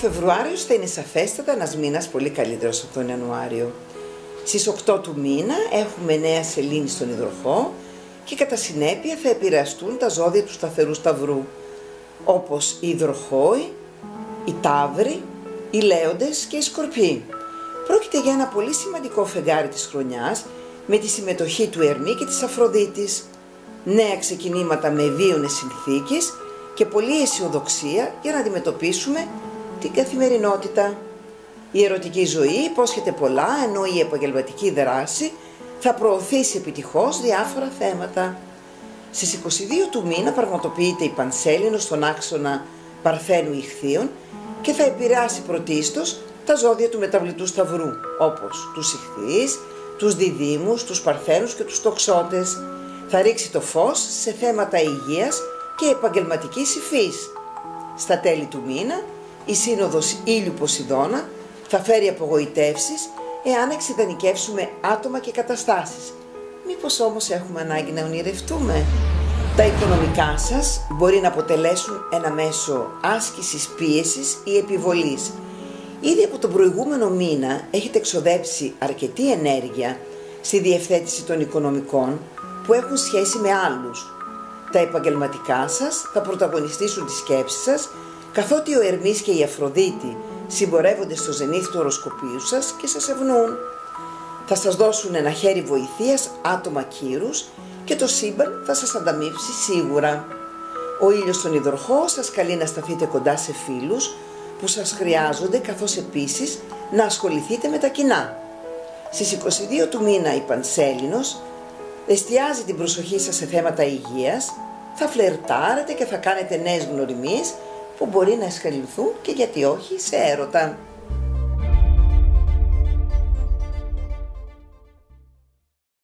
Φεβρουάριος θα είναι σαφέστατα ένας μήνας πολύ καλύτερος από τον Ιανουάριο. Στις 8 του μήνα έχουμε νέα σελήνη στον υδροχό και κατά συνέπεια θα επηρεαστούν τα ζώδια του σταθερού σταυρού, όπως οι υδροχόοι, οι ταύροι, οι λέοντες και οι σκορπιοί. Πρόκειται για ένα πολύ σημαντικό φεγγάρι της χρονιάς με τη συμμετοχή του Ερμή και της Αφροδίτης, νέα ξεκινήματα με βίωνες συνθήκες και πολλή αισιοδοξία για να αντιμετωπίσουμε την καθημερινότητα. Η ερωτική ζωή υπόσχεται πολλά, ενώ η επαγγελματική δράση θα προωθήσει επιτυχώς διάφορα θέματα. Στις 22 του μήνα πραγματοποιείται η Πανσέλινος στον άξονα Παρθένου Ιχθύων και θα επηρεάσει πρωτίστως τα ζώδια του μεταβλητού σταυρού, όπως τους Ιχθύες, τους Διδύμους, τους Παρθένους και τους Τοξότες. Θα ρίξει το φως σε θέματα υγείας και επαγγελματικής υφής. Στα τέλη του μήνα, η σύνοδος ήλιου Ποσειδώνα θα φέρει απογοητεύσεις εάν εξειδανικεύσουμε άτομα και καταστάσεις. Μήπως όμως έχουμε ανάγκη να ονειρευτούμε? Τα οικονομικά σας μπορεί να αποτελέσουν ένα μέσο άσκησης πίεσης ή επιβολής. Ήδη από τον προηγούμενο μήνα έχετε εξοδέψει αρκετή ενέργεια στη διευθέτηση των οικονομικών που έχουν σχέση με άλλους. Τα επαγγελματικά σας θα πρωταγωνιστήσουν τη σκέψη σας, καθότι ο Ερμής και η Αφροδίτη συμπορεύονται στο ζενήθ του οροσκοπίου σας και σας ευνοούν. Θα σας δώσουν ένα χέρι βοηθείας άτομα κύρους και το σύμπαν θα σας ανταμείψει σίγουρα. Ο ήλιος στον υδροχό σας καλεί να σταθείτε κοντά σε φίλους που σας χρειάζονται, καθώς επίσης να ασχοληθείτε με τα κοινά. Στις 22 του μήνα η Πανσέλινος εστιάζει την προσοχή σας σε θέματα υγείας, θα φλερτάρετε και θα κάνετε νέες γνωριμίες που μπορεί να εσχαλινθούν και γιατί όχι σε έρωτα.